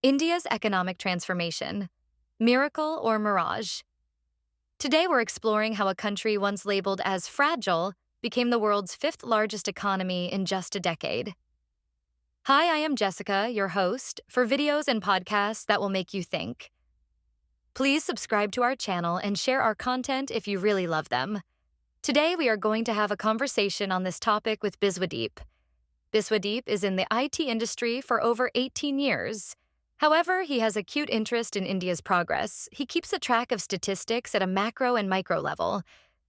India's economic transformation, miracle or mirage? Today we're exploring how a country once labeled as fragile became the world's fifth largest economy in just a decade. Hi, I am Jessica, your host, for videos and podcasts that will make you think. Please subscribe to our channel and share our content if you really love them. Today we are going to have a conversation on this topic with Biswadeep. Biswadeep is in the IT industry for over 18 years. However, he has acute interest in India's progress. He keeps a track of statistics at a macro and micro level.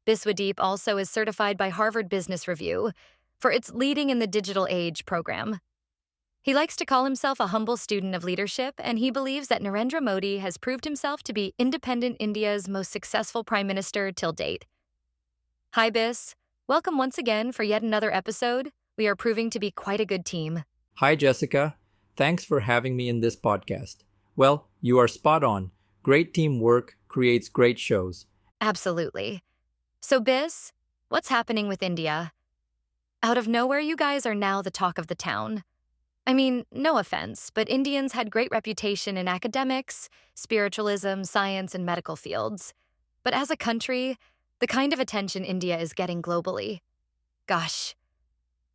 Biswadeep also is certified by Harvard Business Review for its Leading in the Digital Age program. He likes to call himself a humble student of leadership, and he believes that Narendra Modi has proved himself to be independent India's most successful prime minister till date. Hi, Bis. Welcome once again for yet another episode. We are proving to be quite a good team. Hi, Jessica. Thanks for having me in this podcast. Well, you are spot on. Great teamwork creates great shows. Absolutely. So, Bis, what's happening with India? Out of nowhere, you guys are now the talk of the town. I mean, no offense, but Indians had great reputation in academics, spiritualism, science, and medical fields. But as a country, the kind of attention India is getting globally. Gosh.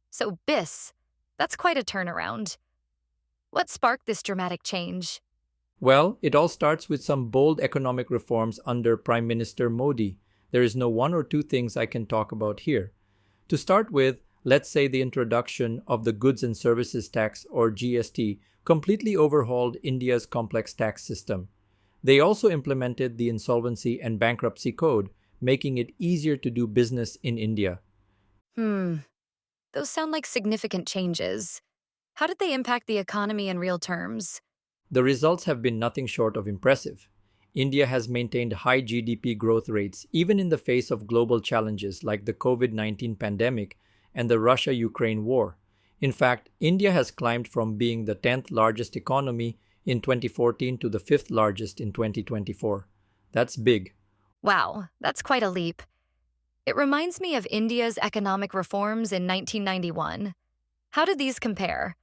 So, Bis, that's quite a turnaround. What sparked this dramatic change? Well, it all starts with some bold economic reforms under Prime Minister Modi. There is no one or two things I can talk about here. To start with, let's say the introduction of the Goods and Services Tax, or GST, completely overhauled India's complex tax system. They also implemented the Insolvency and Bankruptcy Code, making it easier to do business in India. Those sound like significant changes. How did they impact the economy in real terms? The results have been nothing short of impressive. India has maintained high GDP growth rates even in the face of global challenges like the COVID-19 pandemic and the Russia-Ukraine war. In fact, India has climbed from being the 10th largest economy in 2014 to the 5th largest in 2024. That's big. Wow, that's quite a leap. It reminds me of India's economic reforms in 1991. How did these compare?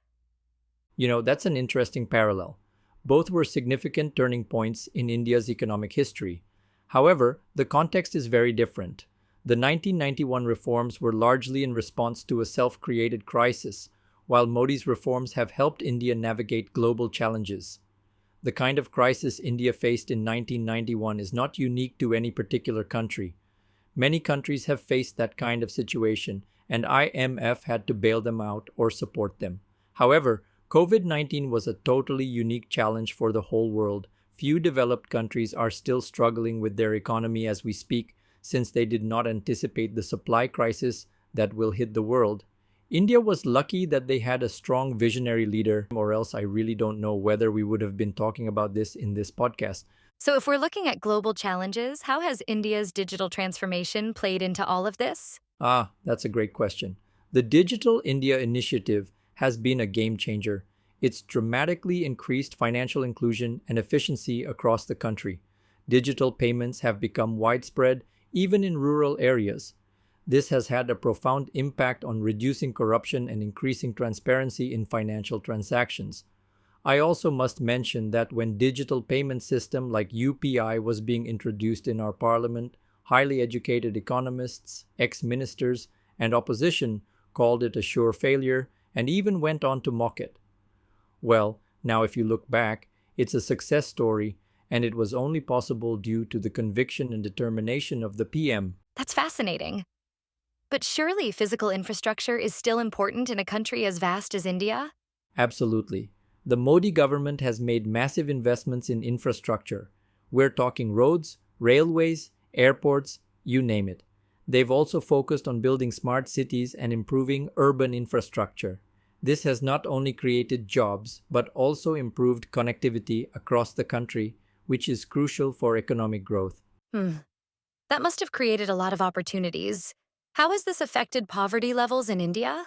That's an interesting parallel. Both were significant turning points in India's economic history. However, the context is very different. The 1991 reforms were largely in response to a self-created crisis, while Modi's reforms have helped India navigate global challenges. The kind of crisis India faced in 1991 is not unique to any particular country. Many countries have faced that kind of situation, and IMF had to bail them out or support them. However, COVID-19 was a totally unique challenge for the whole world. Few developed countries are still struggling with their economy as we speak, since they did not anticipate the supply crisis that will hit the world. India was lucky that they had a strong visionary leader, or else I really don't know whether we would have been talking about this in this podcast. So if we're looking at global challenges, how has India's digital transformation played into all of this? That's a great question. The Digital India Initiative has been a game changer. It's dramatically increased financial inclusion and efficiency across the country. Digital payments have become widespread, even in rural areas. This has had a profound impact on reducing corruption and increasing transparency in financial transactions. I also must mention that when digital payment system like UPI was being introduced in our parliament, highly educated economists, ex-ministers, and opposition called it a sure failure and even went on to mock it. Well, now if you look back, it's a success story, and it was only possible due to the conviction and determination of the PM. That's fascinating. But surely physical infrastructure is still important in a country as vast as India? Absolutely. The Modi government has made massive investments in infrastructure. We're talking roads, railways, airports, you name it. They've also focused on building smart cities and improving urban infrastructure. This has not only created jobs, but also improved connectivity across the country, which is crucial for economic growth. That must have created a lot of opportunities. How has this affected poverty levels in India?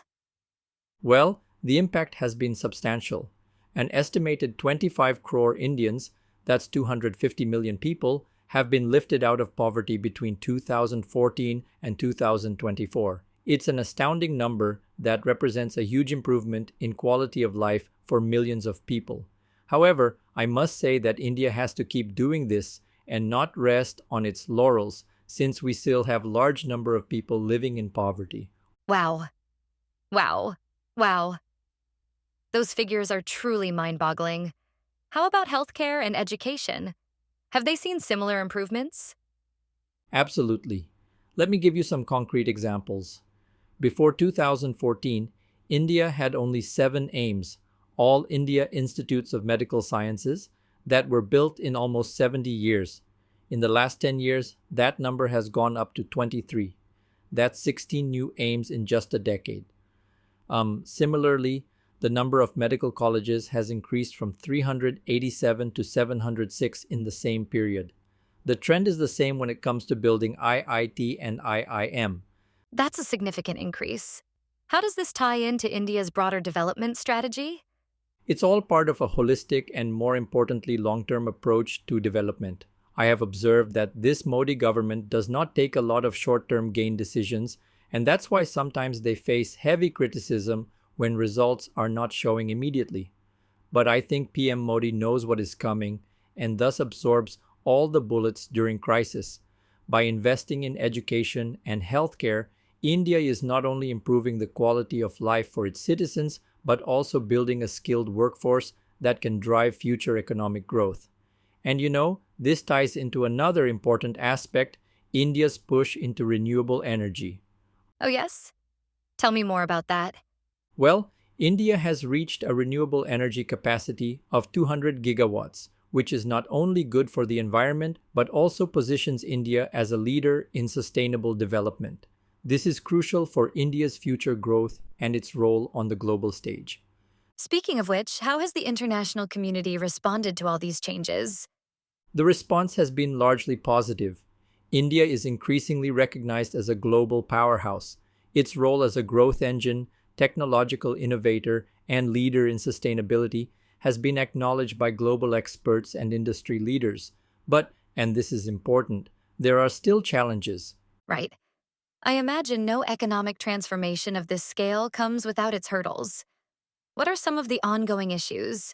Well, the impact has been substantial. An estimated 25 crore Indians, that's 250 million people, have been lifted out of poverty between 2014 and 2024. It's an astounding number that represents a huge improvement in quality of life for millions of people. However, I must say that India has to keep doing this and not rest on its laurels since we still have large number of people living in poverty. Wow. Wow. Wow. Those figures are truly mind boggling. How about healthcare and education? Have they seen similar improvements? Absolutely. Let me give you some concrete examples. Before 2014, India had only 7 AIMS, All India Institutes of Medical Sciences, that were built in almost 70 years. In the last 10 years, that number has gone up to 23. That's 16 new AIMS in just a decade. Similarly, the number of medical colleges has increased from 387 to 706 in the same period. The trend is the same when it comes to building IIT and IIM. That's a significant increase. How does this tie into India's broader development strategy? It's all part of a holistic and, more importantly, long term approach to development. I have observed that this Modi government does not take a lot of short term gain decisions, and that's why sometimes they face heavy criticism when results are not showing immediately. But I think PM Modi knows what is coming and thus absorbs all the bullets during crisis. By investing in education and healthcare, India is not only improving the quality of life for its citizens, but also building a skilled workforce that can drive future economic growth. And this ties into another important aspect: India's push into renewable energy. Oh, yes? Tell me more about that. Well, India has reached a renewable energy capacity of 200 gigawatts, which is not only good for the environment but also positions India as a leader in sustainable development. This is crucial for India's future growth and its role on the global stage. Speaking of which, how has the international community responded to all these changes? The response has been largely positive. India is increasingly recognized as a global powerhouse. Its role as a growth engine, technological innovator, and leader in sustainability has been acknowledged by global experts and industry leaders. But, and this is important, there are still challenges. Right. I imagine no economic transformation of this scale comes without its hurdles. What are some of the ongoing issues?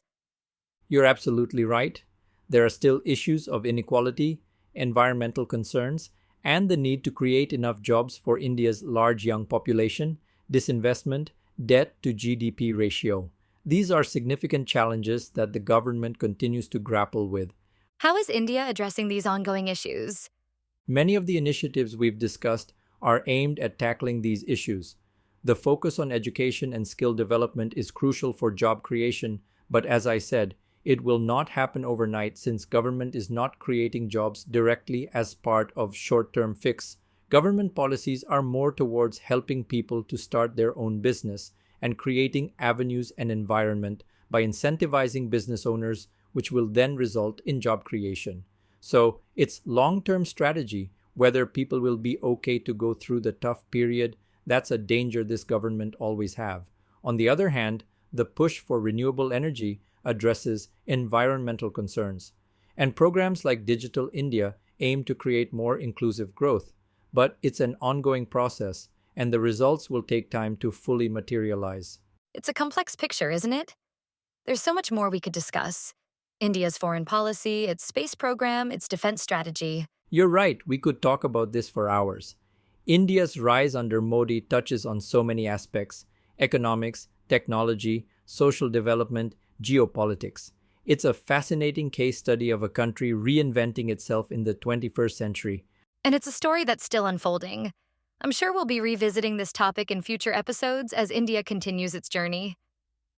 You're absolutely right. There are still issues of inequality, environmental concerns, and the need to create enough jobs for India's large young population, disinvestment, debt to GDP ratio. These are significant challenges that the government continues to grapple with. How is India addressing these ongoing issues? Many of the initiatives we've discussed are aimed at tackling these issues. The focus on education and skill development is crucial for job creation, but as I said, it will not happen overnight since government is not creating jobs directly as part of short-term fix. Government policies are more towards helping people to start their own business and creating avenues and environment by incentivizing business owners, which will then result in job creation. So, it's long-term strategy. Whether people will be okay to go through the tough period, that's a danger this government always have. On the other hand, the push for renewable energy addresses environmental concerns. And programs like Digital India aim to create more inclusive growth. But it's an ongoing process, and the results will take time to fully materialize. It's a complex picture, isn't it? There's so much more we could discuss. India's foreign policy, its space program, its defense strategy. You're right, we could talk about this for hours. India's rise under Modi touches on so many aspects: economics, technology, social development, geopolitics. It's a fascinating case study of a country reinventing itself in the 21st century. And it's a story that's still unfolding. I'm sure we'll be revisiting this topic in future episodes as India continues its journey.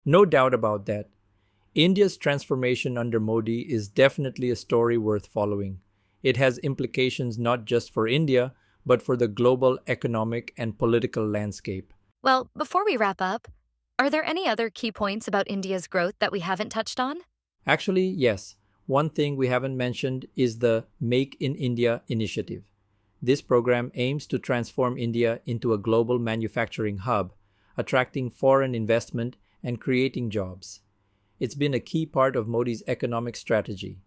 No doubt about that. India's transformation under Modi is definitely a story worth following. It has implications not just for India, but for the global economic and political landscape. Well, before we wrap up, are there any other key points about India's growth that we haven't touched on? Actually, yes. One thing we haven't mentioned is the Make in India initiative. This program aims to transform India into a global manufacturing hub, attracting foreign investment and creating jobs. It's been a key part of Modi's economic strategy.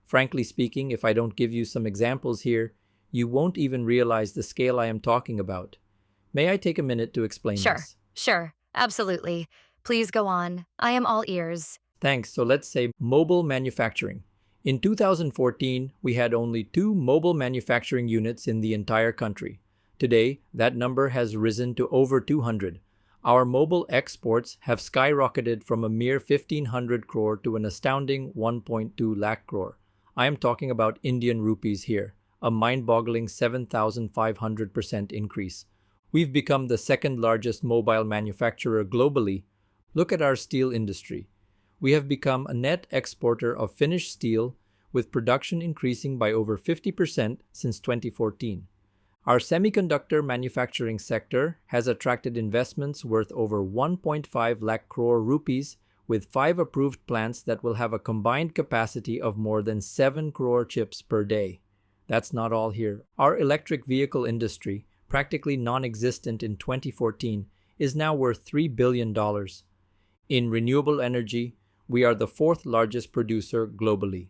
Frankly speaking, if I don't give you some examples here, you won't even realize the scale I am talking about. May I take a minute to explain this? Sure, absolutely. Please go on. I am all ears. Thanks. So let's say mobile manufacturing. In 2014, we had only two mobile manufacturing units in the entire country. Today, that number has risen to over 200. Our mobile exports have skyrocketed from a mere 1,500 crore to an astounding 1.2 lakh crore. I am talking about Indian rupees here, a mind-boggling 7,500% increase. We've become the second largest mobile manufacturer globally. Look at our steel industry. We have become a net exporter of finished steel, with production increasing by over 50% since 2014. Our semiconductor manufacturing sector has attracted investments worth over 1.5 lakh crore rupees, with 5 approved plants that will have a combined capacity of more than 7 crore chips per day. That's not all here. Our electric vehicle industry, practically non-existent in 2014, is now worth $3 billion. In renewable energy, we are the fourth largest producer globally.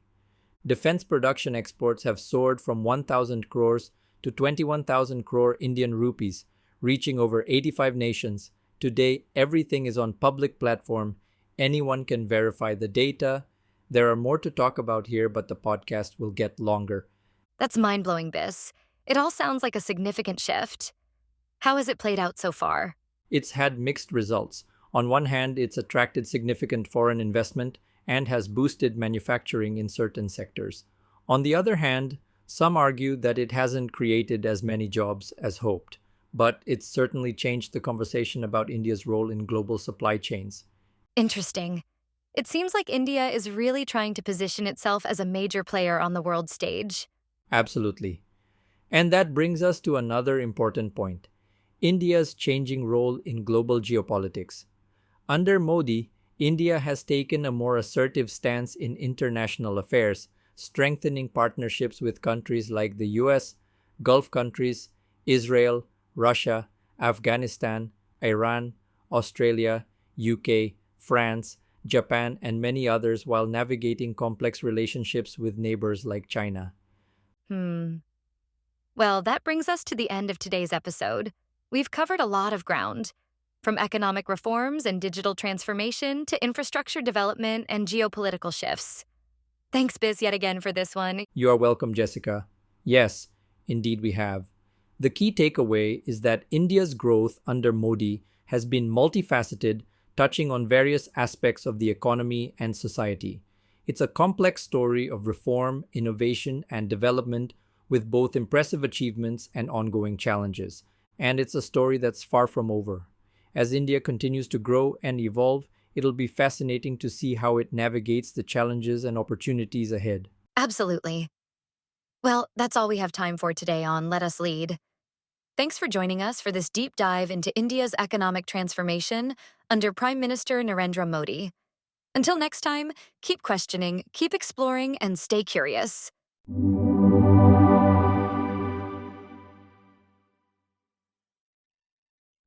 Defense production exports have soared from 1,000 crores to 21,000 crore Indian rupees, reaching over 85 nations. Today, everything is on public platform. Anyone can verify the data. There are more to talk about here, but the podcast will get longer. That's mind-blowing, Bis. It all sounds like a significant shift. How has it played out so far? It's had mixed results. On one hand, it's attracted significant foreign investment and has boosted manufacturing in certain sectors. On the other hand, some argue that it hasn't created as many jobs as hoped, but it's certainly changed the conversation about India's role in global supply chains. Interesting. It seems like India is really trying to position itself as a major player on the world stage. Absolutely. And that brings us to another important point: India's changing role in global geopolitics. Under Modi, India has taken a more assertive stance in international affairs, strengthening partnerships with countries like the US, Gulf countries, Israel, Russia, Afghanistan, Iran, Australia, UK, France, Japan, and many others, while navigating complex relationships with neighbors like China. Well, that brings us to the end of today's episode. We've covered a lot of ground, from economic reforms and digital transformation to infrastructure development and geopolitical shifts. Thanks, Biz, yet again for this one. You are welcome, Jessica. Yes, indeed we have. The key takeaway is that India's growth under Modi has been multifaceted, touching on various aspects of the economy and society. It's a complex story of reform, innovation, and development, with both impressive achievements and ongoing challenges. And it's a story that's far from over. As India continues to grow and evolve, it'll be fascinating to see how it navigates the challenges and opportunities ahead. Absolutely. Well, that's all we have time for today on Let Us Lead. Thanks for joining us for this deep dive into India's economic transformation under Prime Minister Narendra Modi. Until next time, keep questioning, keep exploring, and stay curious.